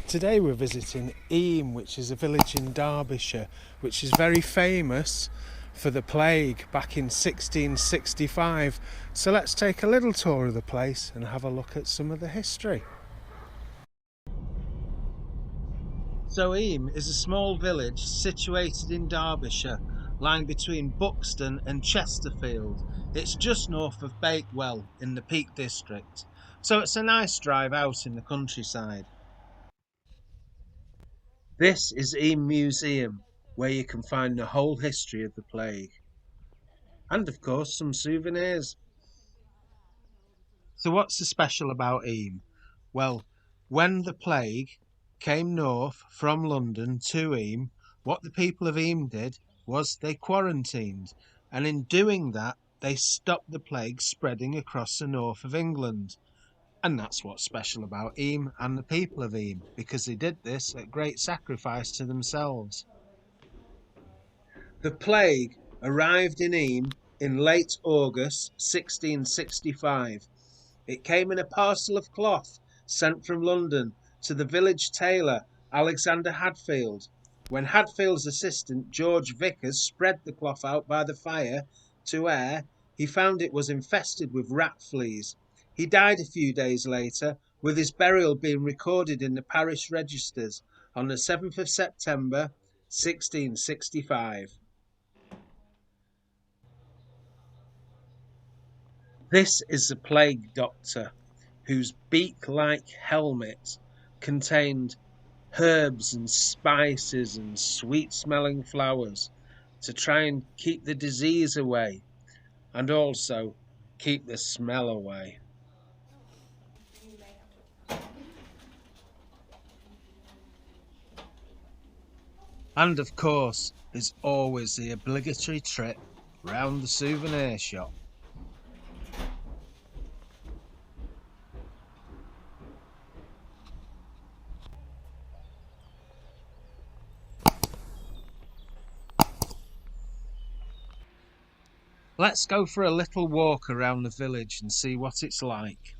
Today we're visiting Eyam, which is a village in Derbyshire, which is very famous for the plague back in 1665. So let's take a little tour of the place and have a look at some of the history. So Eyam is a small village situated in Derbyshire, lying between Buxton and Chesterfield. It's just north of Bakewell in the Peak District. So it's a nice drive out in the countryside. This is Eyam Museum, where you can find the whole history of the plague. And of course, some souvenirs. So what's so special about Eyam? Well, when the plague came north from London to Eyam, what the people of Eyam did was they quarantined. And in doing that, they stopped the plague spreading across the north of England. And that's what's special about Eyam and the people of Eyam, because they did this at great sacrifice to themselves. The plague arrived in Eyam in late August 1665. It came in a parcel of cloth sent from London to the village tailor Alexander Hadfield. When Hadfield's assistant George Vickers spread the cloth out by the fire to air, he found it was infested with rat fleas. He died a few days later, with his burial being recorded in the parish registers on the 7th of September 1665. This is the plague doctor, whose beak-like helmet contained herbs and spices and sweet-smelling flowers to try and keep the disease away and also keep the smell away. And of course, there's always the obligatory trip round the souvenir shop. Let's go for a little walk around the village and see what it's like.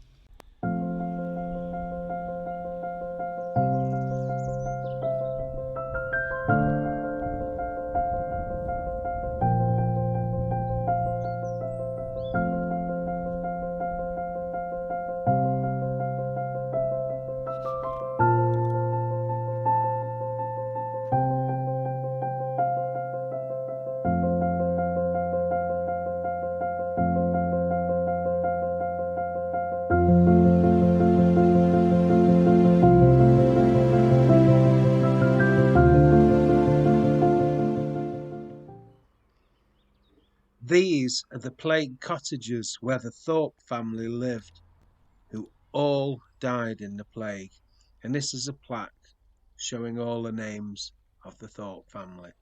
These are the plague cottages where the Thorpe family lived, who all died in the plague. And this is a plaque showing all the names of the Thorpe family.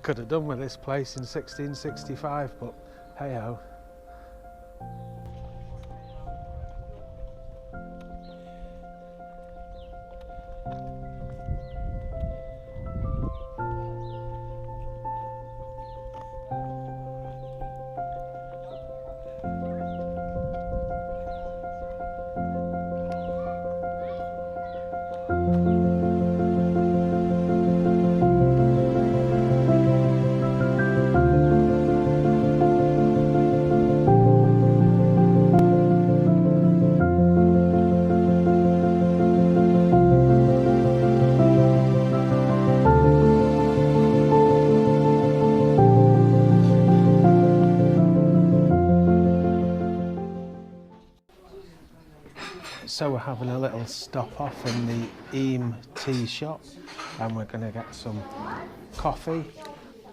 Could have done with this place in 1665, but hey ho. So we're having a little stop off in the Eyam tea shop, and we're going to get some coffee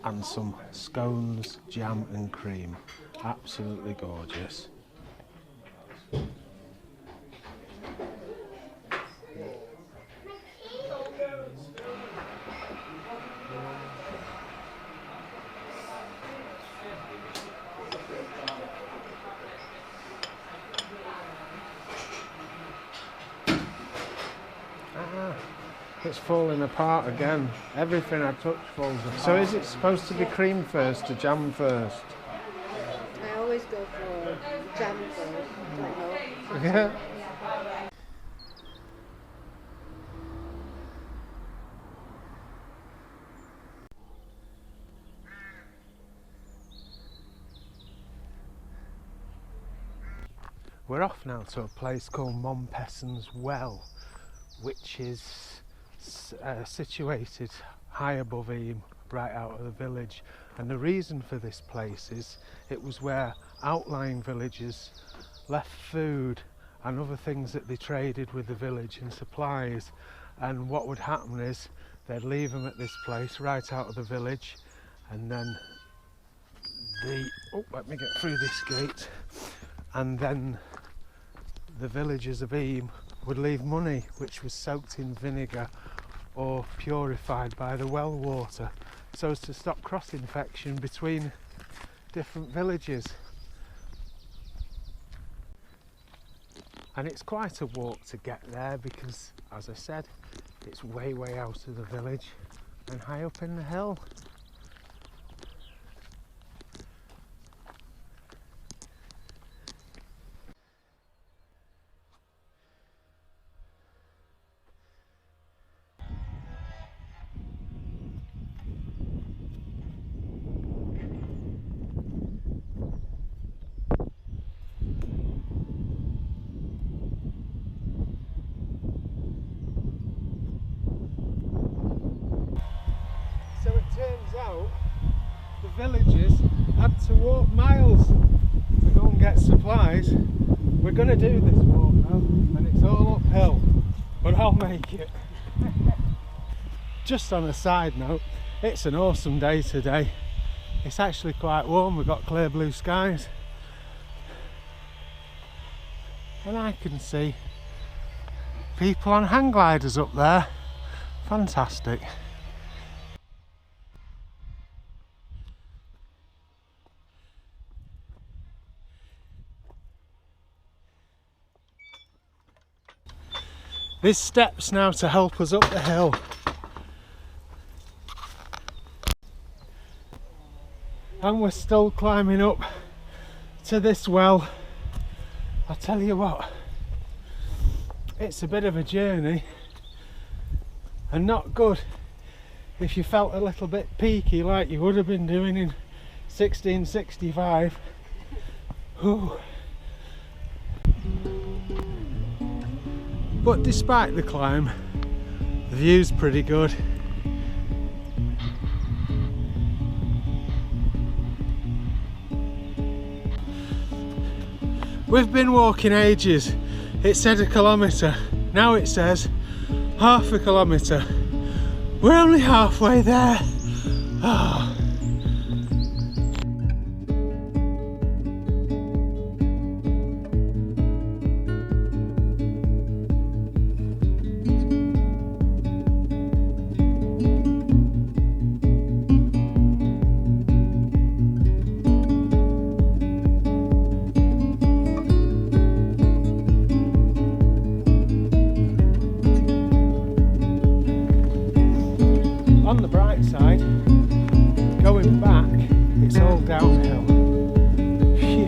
and some scones, jam and cream. Absolutely gorgeous. It's falling apart again. Everything I touch falls apart. So is it supposed to be cream first or jam first? I always go for jam first. I know. Yeah. We're off now to a place called Mompesson's Well, which is situated high above Eyam, right out of the village. And the reason for this place is it was where outlying villagers left food and other things that they traded with the village and supplies. And what would happen is they'd leave them at this place right out of the village, and then let me get through this gate, and then the villagers of Eyam would leave money which was soaked in vinegar or purified by the well water, so as to stop cross-infection between different villages. And it's quite a walk to get there because, as I said, it's way out of the village and high up in the hill. So it turns out the villagers had to walk miles to go and get supplies. We're going to do this walk now, and it's all uphill, but I'll make it. Just on a side note, it's an awesome day today. It's actually quite warm, we've got clear blue skies, and I can see people on hang gliders up there. Fantastic. There's steps now to help us up the hill. And we're still climbing up to this well. I tell you what, it's a bit of a journey and not good if you felt a little bit peaky like you would have been doing in 1665. Ooh. But despite the climb, the view's pretty good. We've been walking ages. It said 1 kilometre, now it says half a kilometre. We're only halfway there. Oh. On the bright side, going back, it's all downhill. Phew.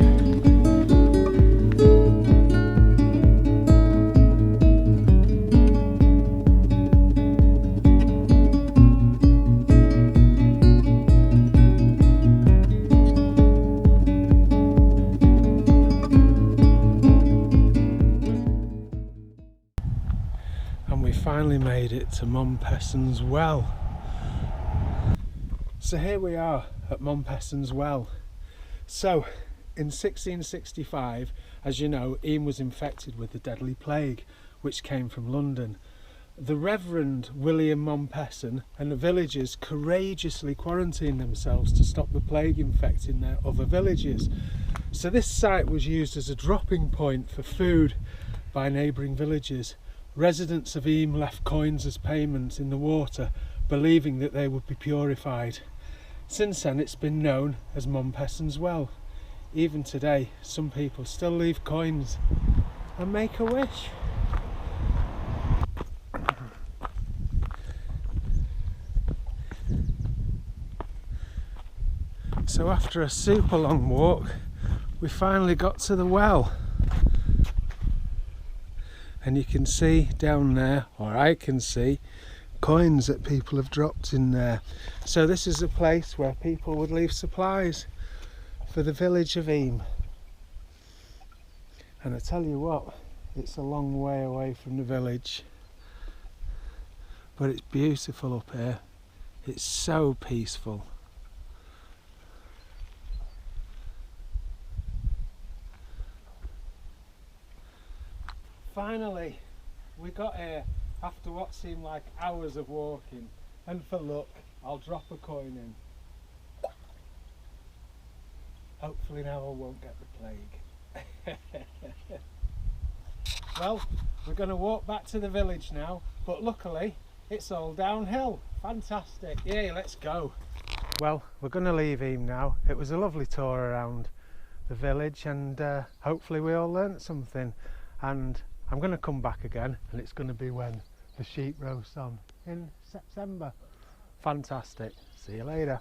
And we finally made it to Mompesson's Well. So here we are at Mompesson's Well. So in 1665, As you know, Eyam was infected with the deadly plague, which came from London. The Reverend William Mompesson and the villagers courageously quarantined themselves to stop the plague infecting their other villages. So this site was used as a dropping point for food by neighbouring villages. Residents of Eyam left coins as payment in the water, believing that they would be purified. Since then it's been known as Mompesson's Well. Even today, some people still leave coins and make a wish. So after a super long walk, we finally got to the well. And you can see down there, or I can see, coins that people have dropped in there. So this is a place where people would leave supplies for the village of Eyam. And I tell you what, it's a long way away from the village, but it's beautiful up here. It's so peaceful. Finally, we got here after what seemed like hours of walking, and for luck, I'll drop a coin in. Hopefully now I won't get the plague. Well, we're going to walk back to the village now, but luckily it's all downhill. Fantastic. Yeah, let's go. Well, we're going to leave Eyam now. It was a lovely tour around the village, and hopefully we all learnt something. And I'm going to come back again, and it's going to be when the sheep roast on in September. Fantastic. See you later.